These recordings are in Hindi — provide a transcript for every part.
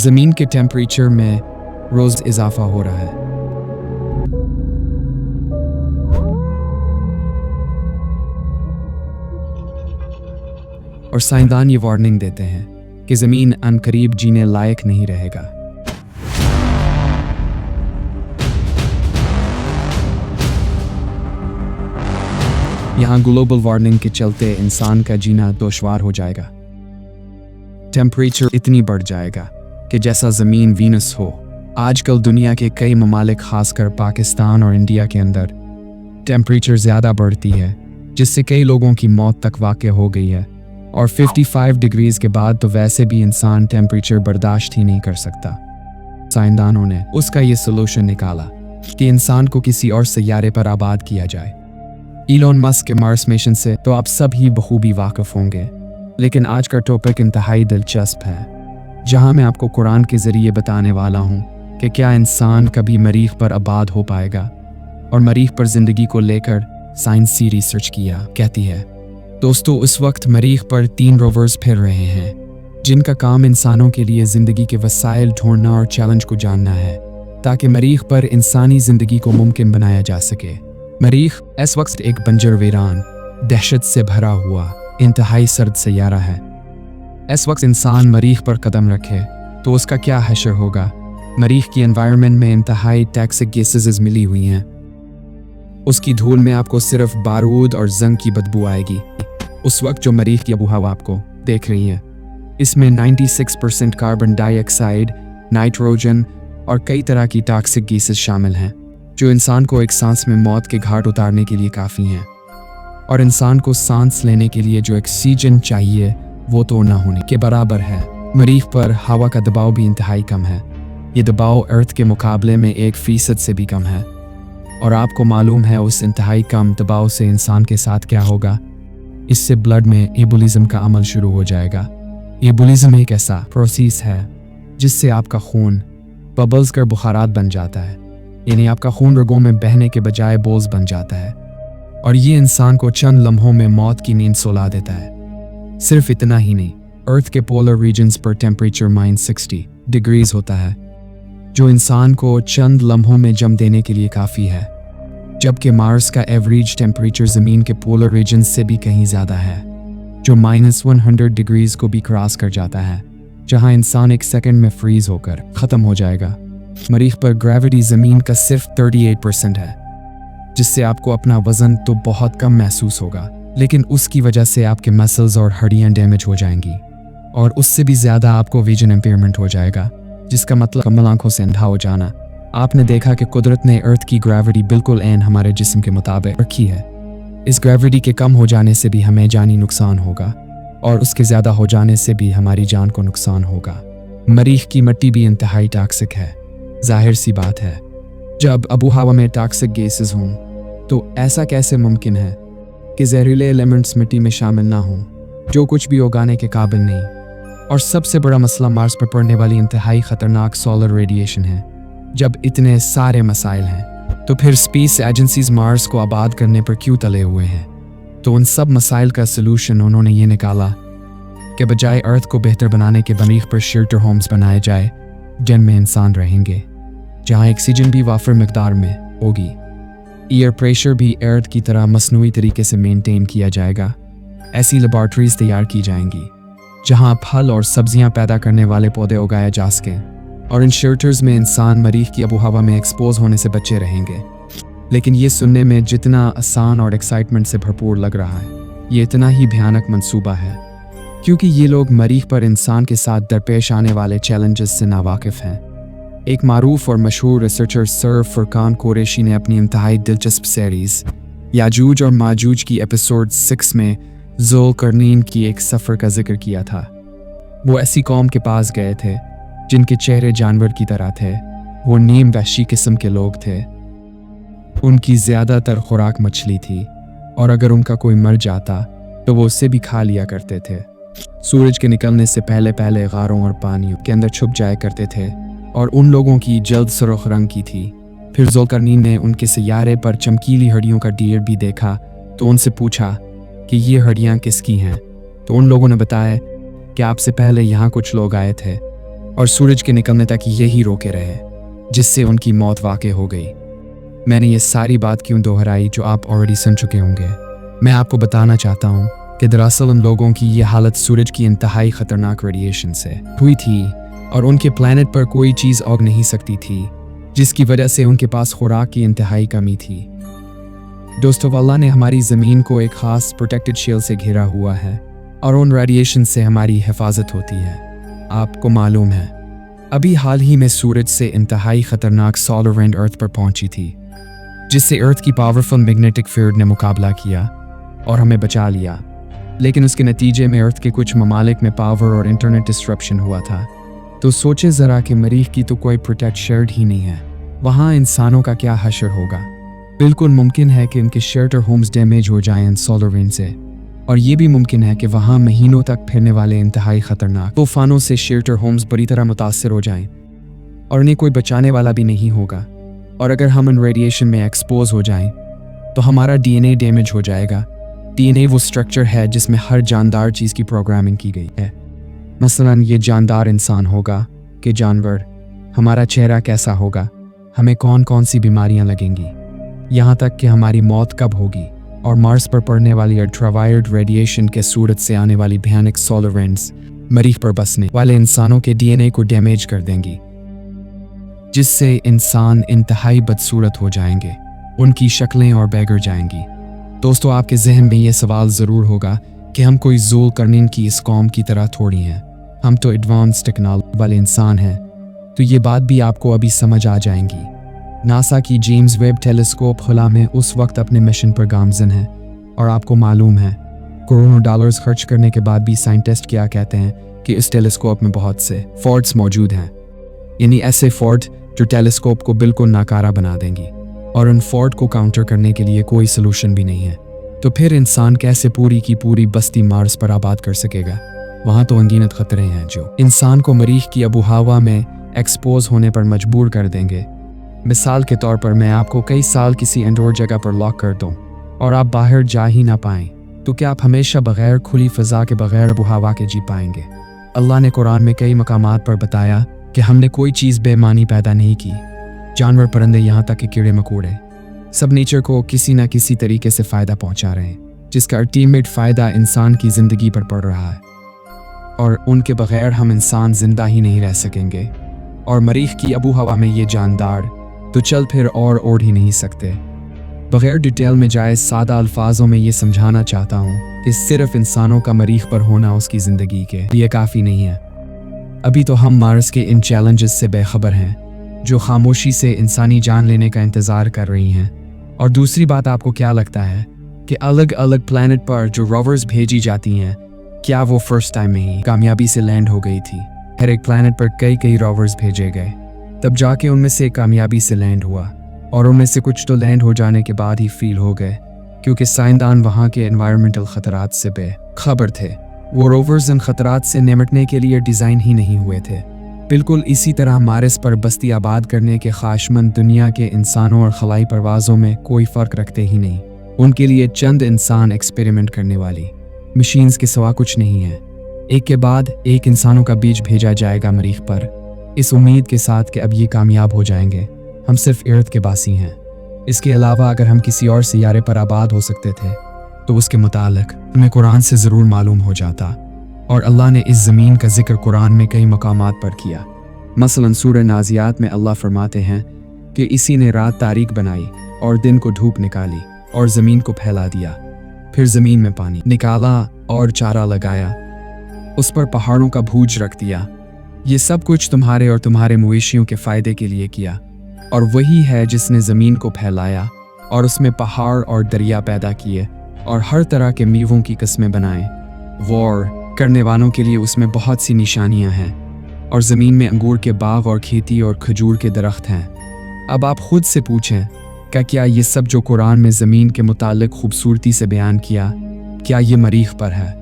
ज़मीन के टेम्परेचर में रोज़ इजाफा हो रहा है। और साइंसदान ये वार्निंग देते हैं कि ज़मीन अनकरीब जीने लायक नहीं रहेगा। यहाँ ग्लोबल वार्मिंग के चलते इंसान का जीना दुश्वार हो जाएगा। टेम्परेचर इतनी बढ़ जाएगा कि जैसा ज़मीन वीनस हो। आजकल दुनिया के कई ममालिक खासकर पाकिस्तान और इंडिया के अंदर टेम्परेचर ज़्यादा बढ़ती है, जिससे कई लोगों की मौत तक वाक़ हो गई है। और 55 डिग्रीज के बाद तो वैसे भी इंसान टेम्परेचर बर्दाश्त ही नहीं कर सकता। साइंसदानों ने उसका ये सोल्यूशन निकाला कि इंसान को किसी और सैयारे पर आबाद किया जाए। इलॉन मस्क के मार्स मिशन से तो आप सब ही बखूबी वाकिफ होंगे, लेकिन आज का टॉपिक इंतहाई दिलचस्प है, जहां मैं आपको कुरान के ज़रिए बताने वाला हूं कि क्या इंसान कभी मरीख पर आबाद हो पाएगा। और मरीख पर ज़िंदगी को लेकर साइंसी रिसर्च किया कहती है। दोस्तों, उस वक्त मरीख पर 3 रोवर्स फिर रहे हैं, जिनका काम इंसानों के लिए ज़िंदगी के वसाइल ढूंढना और चैलेंज को जानना है, ताकि मरीख पर इंसानी ज़िंदगी को मुमकिन बनाया जा सके। मरीख इस वक्त एक बंजर वीरान, दहशत से भरा हुआ इंतहाई सर्द सैयारा है। इस वक्त इंसान मरीख पर कदम रखे तो उसका क्या हशर होगा। मरीख की एनवायरनमेंट में इंतहाई टॉक्सिक गैसेस मिली हुई हैं। उसकी धूल में आपको सिर्फ बारूद और जंग की बदबू आएगी। उस वक्त जो मरीख की आबोहवा आपको देख रही है, इसमें 96% कार्बन डाइऑक्साइड, नाइट्रोजन और कई तरह की टॉक्सिक गैसेस शामिल हैं, जो इंसान को एक सांस में मौत के घाट उतारने के लिए काफ़ी हैं। और इंसान को सांस लेने के लिए जो ऑक्सीजन चाहिए वो तो ना होने के बराबर है। मरीख पर हवा का दबाव भी इंतहाई कम है। ये दबाव अर्थ के मुकाबले में 1% से भी कम है। और आपको मालूम है उस इंतहाई कम दबाव से इंसान के साथ क्या होगा। इससे ब्लड में एबोलिज्म का अमल शुरू हो जाएगा। एबोलिज्म एक ऐसा प्रोसेस है जिससे आपका खून बबल्स कर बुखारात बन जाता है, यानी आपका खून रगों में बहने के बजाय बोझ बन जाता है। और ये इंसान को चंद लम्हों में मौत की नींद सुला देता है। सिर्फ इतना ही नहीं, अर्थ के पोलर रीजन्स पर टेम्परेचर -60 डिग्रीज होता है, जो इंसान को चंद लम्हों में जम देने के लिए काफ़ी है, जबकि मार्स का एवरेज टेम्परेचर ज़मीन के पोलर रीजन्स से भी कहीं ज़्यादा है, जो -100 डिग्रीज को भी क्रॉस कर जाता है, जहां इंसान एक सेकंड में फ्रीज होकर ख़त्म हो जाएगा। मरीख पर ग्रेविटी ज़मीन का सिर्फ 38% है, जिससे आपको अपना वज़न तो बहुत कम महसूस होगा, लेकिन उसकी वजह से आपके मसल्स और हड्डियां डैमेज हो जाएंगी। और उससे भी ज़्यादा आपको विजन इम्पेयरमेंट हो जाएगा, जिसका मतलब कमल आंखों से अंधा हो जाना। आपने देखा कि कुदरत ने अर्थ की ग्रेविटी बिल्कुल ऐन हमारे जिस्म के मुताबिक रखी है। इस ग्रेविटी के कम हो जाने से भी हमें जानी नुकसान होगा, और उसके ज़्यादा हो जाने से भी हमारी जान को नुकसान होगा। मरीख की मिट्टी भी इंतहाई टॉक्सिक है। जाहिर सी बात है, जब आबोहवा में टॉक्सिक गैसेस हों तो ऐसा कैसे मुमकिन है कि जहरीले एलिमेंट्स मिट्टी में शामिल ना हों, जो कुछ भी उगाने के काबिल नहीं। और सबसे बड़ा मसला मार्स पर पड़ने वाली इंतहाई ख़तरनाक सोलर रेडिएशन है। जब इतने सारे मसाइल हैं तो फिर स्पेस एजेंसीज मार्स को आबाद करने पर क्यों तले हुए हैं। तो उन सब मसाइल का सलूशन उन्होंने ये निकाला कि बजाय अर्थ को बेहतर बनाने के मरीख पर शेल्टर होम्स बनाए जाए, जिनमें इंसान रहेंगे, जहाँ ऑक्सीजन भी वाफर मिकदार में होगी, एयर प्रेशर भी अर्थ की तरह मसनूई तरीके से मेंटेन किया जाएगा। ऐसी लेबॉर्ट्रीज तैयार की जाएंगी जहाँ फल और सब्जियाँ पैदा करने वाले पौधे उगाए जा सकें, और इन शेल्टर्स में इंसान मरीख की आबोहवा में एक्सपोज होने से बचे रहेंगे। लेकिन ये सुनने में जितना आसान और एक्साइटमेंट से भरपूर लग रहा है, ये इतना ही भयानक मंसूबा है, क्योंकि ये लोग मरीख पर इंसान के साथ दरपेश आने वाले चैलेंजेस से नावाकिफ हैं। एक मारूफ और मशहूर रिसर्चर सर फुरकान कुरैशी ने अपनी इंतहाई दिलचस्प सीरीज याजूज और माजूज की एपिसोड 6 में ज़ुल्करनैन की एक सफ़र का जिक्र किया था। वो ऐसी कौम के पास गए थे जिनके चेहरे जानवर की तरह थे। वो नीम वहशी किस्म के लोग थे। उनकी ज़्यादातर खुराक मछली थी, और अगर उनका कोई मर जाता तो वो उसे भी खा लिया करते थे। सूरज के निकलने से पहले पहले गारों और पानियों के अंदर छुप जाया करते थे, और उन लोगों की जल्द सुर्ख रंग की थी। फिर ज़ुल्करनैन ने उनके सैयारे पर चमकीली हड्डियों का ढेर भी देखा, तो उनसे पूछा कि ये हड्डियाँ किसकी हैं। तो उन लोगों ने बताया कि आपसे पहले यहाँ कुछ लोग आए थे और सूरज के निकलने तक यही रोके रहे, जिससे उनकी मौत वाक़ई हो गई। मैंने ये सारी बात क्यों दोहराई जो आप ऑलरेडी सुन चुके होंगे। मैं आपको बताना चाहता हूँ कि दरअसल उन लोगों की ये हालत सूरज की इंतहाई ख़तरनाक रेडिएशन से हुई थी और उनके प्लैनेट पर कोई चीज़ उग नहीं सकती थी, जिसकी वजह से उनके पास खुराक की इंतहाई कमी थी। दोस्तों, अल्लाह ने हमारी ज़मीन को एक ख़ास प्रोटेक्टेड शील्ड से घेरा हुआ है और उन रेडिएशन से हमारी हिफाजत होती है। आपको मालूम है, अभी हाल ही में सूरज से इंतहाई ख़तरनाक सोलर विंड अर्थ पर पहुंची थी, जिससे अर्थ की पावरफुल मैग्नेटिक फील्ड ने मुकाबला किया और हमें बचा लिया। लेकिन उसके नतीजे में अर्थ के कुछ ममालिक में पावर और इंटरनेट डिस्ट्रप्शन हुआ था। तो सोचे ज़रा कि मरीख की तो कोई प्रोटेक्ट शील्ड ही नहीं है, वहाँ इंसानों का क्या हशर होगा। बिल्कुल मुमकिन है कि उनके शेल्टर होम्स डैमेज हो जाएं इन सोलर विंड से, और ये भी मुमकिन है कि वहाँ महीनों तक फिरने वाले इंतहाई ख़तरनाक तूफानों से शेल्टर होम्स बुरी तरह मुतासर हो जाएं और उन्हें कोई बचाने वाला भी नहीं होगा। और अगर हम इन रेडिएशन में एक्सपोज हो जाएं तो हमारा डीएनए डैमेज हो जाएगा। डीएनए वो स्ट्रक्चर है जिसमें हर जानदार चीज़ की प्रोग्रामिंग की गई है। मसलन ये जानदार इंसान होगा कि जानवर, हमारा चेहरा कैसा होगा, हमें कौन कौन सी बीमारियां लगेंगी, यहाँ तक कि हमारी मौत कब होगी। और मार्स पर पड़ने वाली अल्ट्रावायलेट रेडिएशन के सूरज से आने वाली भयानक सोलर विंड्स मरीख पर बसने वाले इंसानों के डीएनए को डैमेज कर देंगी, जिससे इंसान इंतहाई बदसूरत हो जाएंगे, उनकी शक्लें और बैगर जाएंगी। दोस्तों, आपके जहन में ये सवाल ज़रूर होगा कि हम कोई ज़ुल करनीन की इस कौम की तरह थोड़ी हैं, हम तो एडवांस टेक्नोलॉजी वाले इंसान हैं। तो ये बात भी आपको अभी समझ आ जाएंगी। नासा की जेम्स वेब टेलीस्कोप खुला में उस वक्त अपने मिशन पर गामजन है, और आपको मालूम है करोड़ों डॉलर्स खर्च करने के बाद भी साइंटिस्ट क्या कहते हैं कि इस टेलीस्कोप में बहुत से फॉल्ट्स मौजूद हैं, यानी ऐसे फॉल्ट जो टेलीस्कोप को बिल्कुल नाकारा बना देंगी, और उन फॉल्ट को काउंटर करने के लिए कोई सोल्यूशन भी नहीं है। तो फिर इंसान कैसे पूरी की पूरी बस्ती मार्स पर आबाद कर सकेगा? वहाँ तो अनगिनत खतरे हैं जो इंसान को मरीख की आबो हवा में एक्सपोज होने पर मजबूर कर देंगे। मिसाल के तौर पर मैं आपको कई साल किसी इंडोर जगह पर लॉक कर दूं और आप बाहर जा ही ना पाएं, तो क्या आप हमेशा बगैर खुली फ़ज़ा के बगैर आबो हवा के जी पाएंगे? अल्लाह ने कुरान में कई मकामात पर बताया कि हमने कोई चीज़ बेमानी पैदा नहीं की। जानवर, परिंदे, यहाँ तक कि कीड़े मकोड़े, सब नेचर को किसी न किसी तरीके से फ़ायदा पहुँचा रहे हैं, जिसका अल्टीमेट फ़ायदा इंसान की ज़िंदगी पर पड़ रहा है, और उनके बगैर हम इंसान जिंदा ही नहीं रह सकेंगे। और मरीख की आबो हवा में ये जानदार तो चल फिर और ओढ़ ही नहीं सकते। बगैर डिटेल में जाए सादा अल्फाजों में ये समझाना चाहता हूँ कि सिर्फ इंसानों का मरीख पर होना उसकी ज़िंदगी के लिए काफ़ी नहीं है। अभी तो हम मार्स के इन चैलेंजेस से बेखबर हैं जो खामोशी से इंसानी जान लेने का इंतज़ार कर रही हैं। और दूसरी बात, आपको क्या लगता है कि अलग अलग प्लैनेट पर जो रोवर्स भेजी जाती हैं, क्या वो फर्स्ट टाइम में ही कामयाबी से लैंड हो गई थी? हर एक प्लैनेट पर कई रोवर्स भेजे गए, तब जाके उनमें से कामयाबी से लैंड हुआ, और उनमें से कुछ तो लैंड हो जाने के बाद ही फेल हो गए, क्योंकि साइंसदान वहाँ के एनवायरमेंटल खतरात से बेखबर थे। वो रोवर्स इन खतरात से निपटने के लिए डिज़ाइन ही नहीं हुए थे। बिल्कुल इसी तरह मार्स पर बस्ती आबाद करने के ख्वाहिशमंद दुनिया के इंसानों और खलाई परवाज़ों में कोई फ़र्क रखते ही नहीं। उनके लिए चंद इंसान एक्सपेरिमेंट करने वाली मशीन्स के सिवा कुछ नहीं है। एक के बाद एक इंसानों का बीज भेजा जाएगा मरीख पर, इस उम्मीद के साथ कि अब ये कामयाब हो जाएंगे। हम सिर्फ अर्थ के बासी हैं। इसके अलावा अगर हम किसी और सियारे पर आबाद हो सकते थे तो उसके मुतालिक हमें कुरान से ज़रूर मालूम हो जाता, और अल्लाह ने इस ज़मीन का जिक्र कुरान में कई मकामात पर किया। मसलन सूरह नाज़ियात में अल्लाह फरमाते हैं कि इसी ने रात तारीक बनाई और दिन को धूप निकाली और ज़मीन को फैला दिया, फिर ज़मीन में पानी निकाला और चारा लगाया, उस पर पहाड़ों का भूज रख दिया। ये सब कुछ तुम्हारे और तुम्हारे मवेशियों के फ़ायदे के लिए किया, और वही है जिसने ज़मीन को फैलाया और उसमें पहाड़ और दरिया पैदा किए और हर तरह के मेवों की किस्में बनाए। वॉर करने वालों के लिए उसमें बहुत सी निशानियां हैं, और ज़मीन में अंगूर के बाग और खेती और खजूर के दरख्त हैं। अब आप खुद से पूछें कि क्या ये सब जो कुरान में ज़मीन के मुतालिक खूबसूरती से बयान किया, क्या ये मरीख पर है?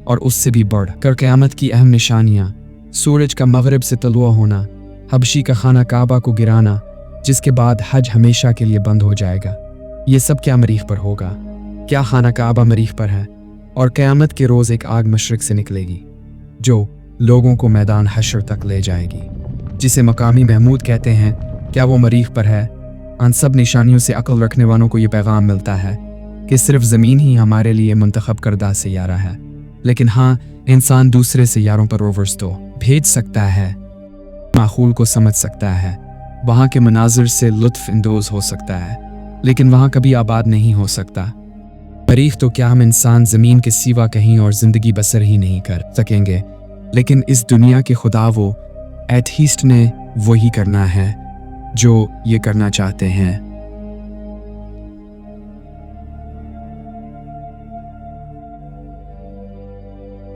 और उससे भी बढ़ कर क़यामत की अहम निशानियाँ, सूरज का मगरिब से तलुआ होना, हबशी का खाना काबा को गिराना, जिसके बाद हज हमेशा के लिए बंद हो जाएगा, ये सब क्या मरीख पर होगा? क्या खाना काबा मरीख पर है? और क़यामत के रोज़ एक आग मशरिक़ से निकलेगी जो लोगों को मैदान हशर तक ले जाएगी, जिसे मकामी महमूद कहते हैं। क्या वो मरीख पर है? उन सब निशानियों से अक्ल रखने वालों को ये पैगाम मिलता है कि सिर्फ ज़मीन ही हमारे लिए मुंतखब करदा सैयारा है, लेकिन हाँ, इंसान दूसरे सैयारों पर रोवर्स तो भेज सकता है, माहौल को समझ सकता है, वहाँ के मनाजिर से लुत्फ इंदोज हो सकता है, लेकिन वहाँ कभी आबाद नहीं हो सकता। मरीख तो क्या, हम इंसान ज़मीन के सिवा कहीं और ज़िंदगी बसर ही नहीं कर सकेंगे, लेकिन इस दुनिया के खुदा वो एथीस्ट ने वही करना है जो ये करना चाहते हैं।